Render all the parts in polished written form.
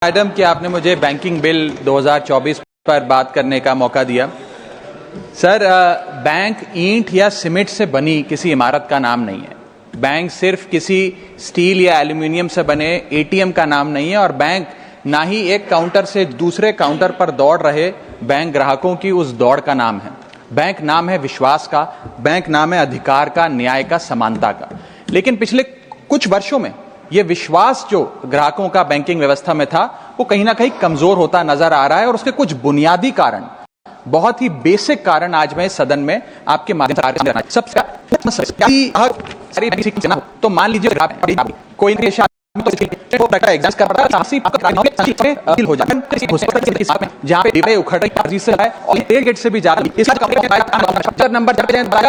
Madam कि आपने मुझे बैंकिंग बिल 2024 पर बात करने का मौका दिया। सर, बैंक ईंट या सीमेंट से बनी किसी इमारत का नाम नहीं है। बैंक सिर्फ किसी स्टील या एल्यूमिनियम से बने एटीएम का नाम नहीं है, और बैंक ना ही एक काउंटर से दूसरे काउंटर पर दौड़ रहे बैंक ग्राहकों की उस दौड़ का नाम है। बैंक नाम है विश्वास का, बैंक नाम है अधिकार का, न्याय का, समानता का। लेकिन पिछले कुछ वर्षों में ये विश्वास जो ग्राहकों का बैंकिंग व्यवस्था में था, वो कहीं ना कहीं कमजोर होता नजर आ रहा है। और उसके कुछ बुनियादी कारण, बहुत ही बेसिक कारण आज मैं सदन में आपके माध्यम से सबसे तो मान लीजिए कोई एग्जाम कर रहा है हो जाए जहां पे उखड़ रही से और गेट से भी ज्यादा नंबर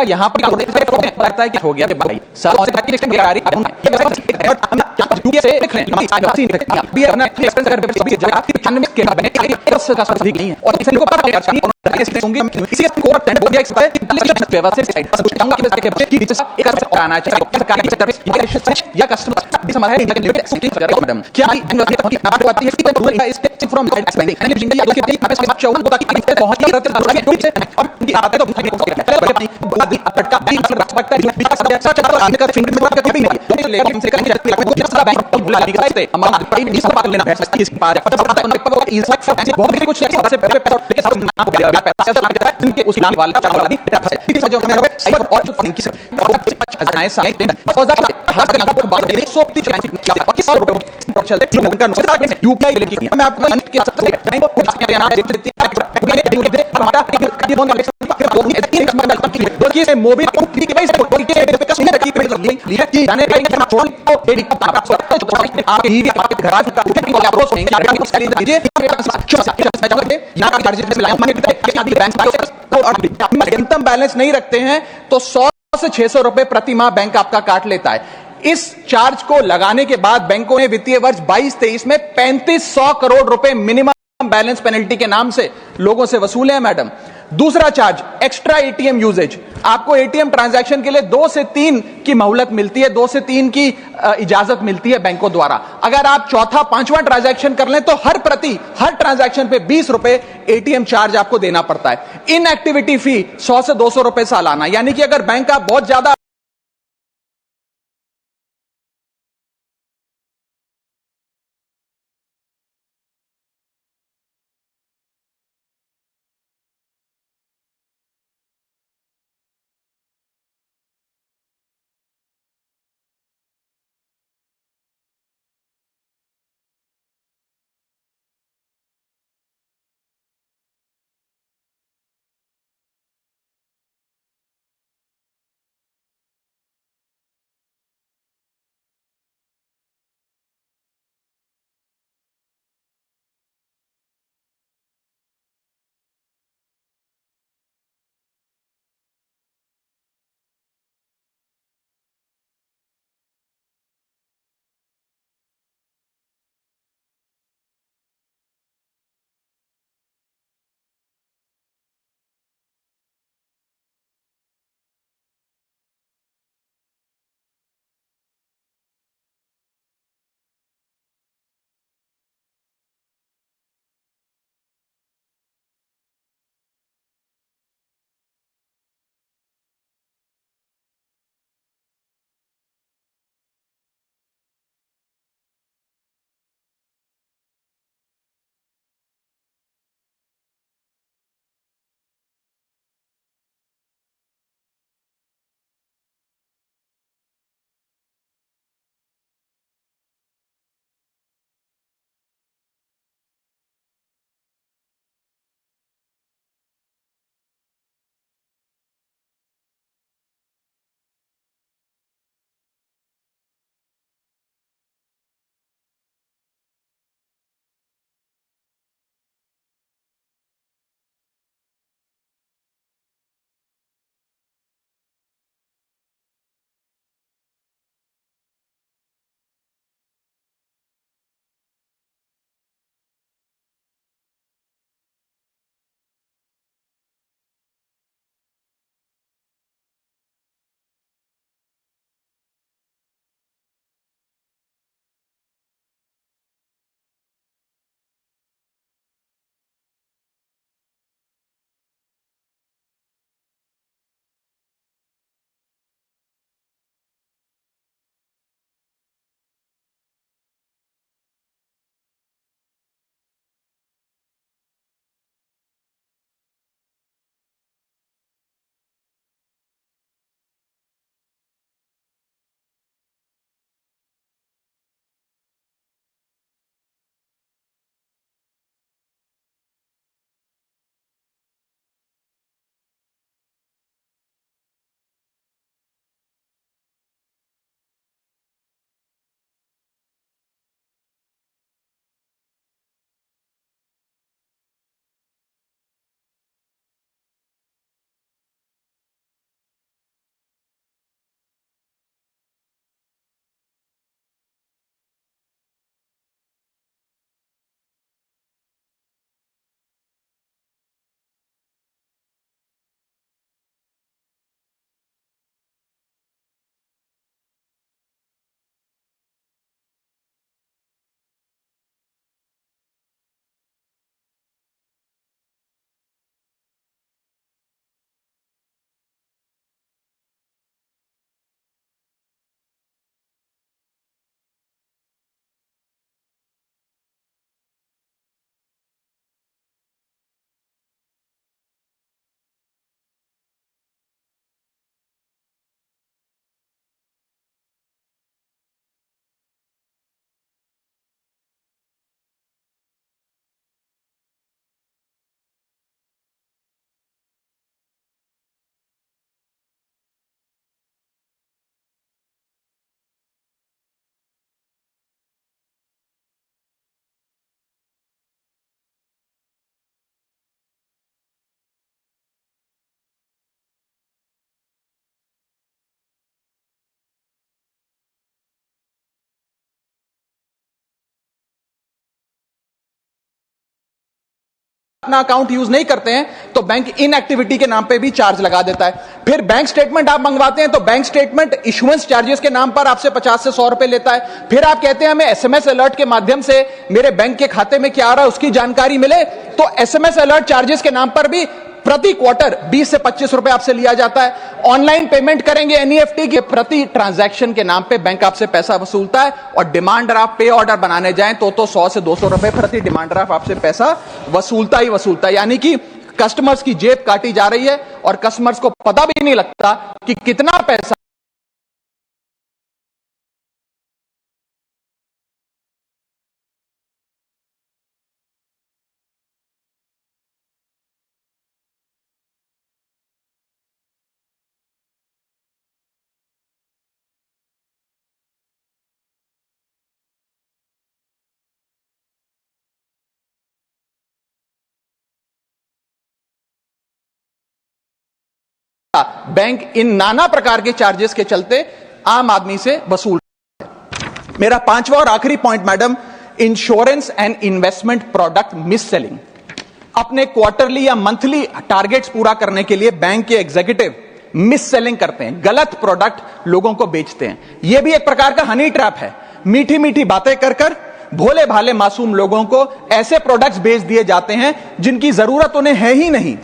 यहाँ पर लगता है कि हो गया भाई न्यूनतम बैलेंस नहीं रखते हैं तो 100 से 600 रुपए प्रति माह बैंक आपका काट लेता है। इस चार्ज को लगाने के बाद बैंकों ने वित्तीय वर्ष 22-23 में 3500 करोड़ रुपए मिनिमम बैलेंस पेनल्टी के नाम से लोगों से वसूले हैं मैडम। दूसरा चार्ज, एक्स्ट्रा एटीएम यूजेज। आपको एटीएम ट्रांजैक्शन के लिए 2 से 3 की मोहलत मिलती है, 2 से 3 की इजाजत मिलती है बैंकों द्वारा। अगर आप चौथा पांचवा ट्रांजैक्शन कर लें तो हर ट्रांजैक्शन पे 20 रुपए एटीएम चार्ज आपको देना पड़ता है। इनएक्टिविटी फी 100 से 200 रुपए सालाना। यानी कि अगर बैंक का बहुत ज्यादा अपना अकाउंट यूज नहीं करते हैं तो बैंक इनएक्टिविटी के नाम पे भी चार्ज लगा देता है। फिर बैंक स्टेटमेंट आप मंगवाते हैं तो बैंक स्टेटमेंट इशुएंस चार्जेस के नाम पर आपसे 50 से 100 रुपए लेता है। फिर आप कहते हैं हमें एसएमएस अलर्ट के माध्यम से मेरे बैंक के खाते में क्या आ रहा है उसकी जानकारी मिले, तो एसएमएस अलर्ट चार्जेस के नाम पर भी प्रति क्वार्टर 20 से 25 रुपए आपसे लिया जाता है। ऑनलाइन पेमेंट करेंगे एनईएफटी के प्रति ट्रांजैक्शन के नाम पे बैंक आपसे पैसा वसूलता है, और डिमांड ड्राफ्ट पे ऑर्डर बनाने जाएं तो 100 से 200 रुपए प्रति डिमांड ड्राफ्ट आपसे पैसा वसूलता ही वसूलता है। यानी कि कस्टमर्स की जेब काटी जा रही है और कस्टमर्स को पता भी नहीं लगता कि कितना पैसा बैंक इन नाना प्रकार के चार्जेस के चलते आम आदमी से वसूल। मेरा पांचवा और आखिरी point madam, insurance and investment product miss selling. अपने क्वार्टरली या मंथली टारगेट्स पूरा करने के लिए बैंक के एग्जीक्यूटिव मिस सेलिंग करते हैं, गलत प्रोडक्ट लोगों को बेचते हैं। यह भी एक प्रकार का हनी ट्रैप है। मीठी मीठी बातें कर भोले भाले मासूम लोगों को ऐसे प्रोडक्ट्स बेच दिए जाते हैं जिनकी जरूरत उन्हें है ही नहीं।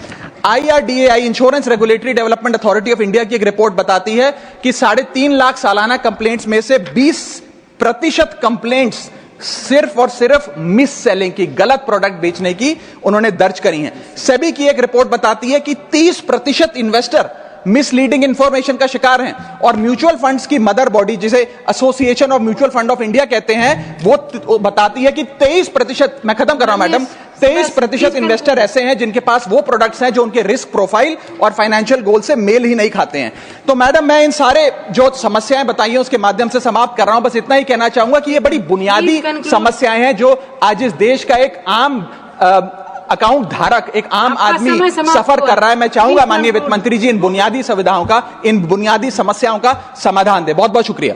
IRDAI insurance regulatory development authority of India की एक रिपोर्ट बताती है कि 3.5 लाख सालाना कंप्लेंट्स में से 20% कंप्लेंट्स सिर्फ और सिर्फ मिस सेलिंग की, गलत प्रोडक्ट बेचने की उन्होंने दर्ज करी हैं। सेबी की एक रिपोर्ट बताती है कि 30% इन्वेस्टर मिसलीडिंग इंफॉर्मेशन का शिकार हैं, और म्यूचुअल फंड्स की मदर बॉडी जिसे association of mutual fund of India कहते हैं, वो बताती है कि 23%, मैं खत्म कर रहा हूं मैडम, 23% इन्वेस्टर ऐसे हैं जिनके पास वो प्रोडक्ट्स हैं जो उनके रिस्क प्रोफाइल और फाइनेंशियल गोल से मेल ही नहीं खाते हैं। तो मैडम मैं इन सारे जो समस्याएं बताई हैं उसके माध्यम से समाप्त कर रहा हूं। बस इतना ही कहना चाहूंगा कि ये बड़ी बुनियादी समस्याएं हैं जो आज इस देश का एक आम अकाउंट धारक, एक आम आदमी सफर कर रहा है। मैं चाहूंगा माननीय वित्त मंत्री जी इन बुनियादी सुविधाओं का, इन बुनियादी समस्याओं का समाधान दे। बहुत बहुत शुक्रिया।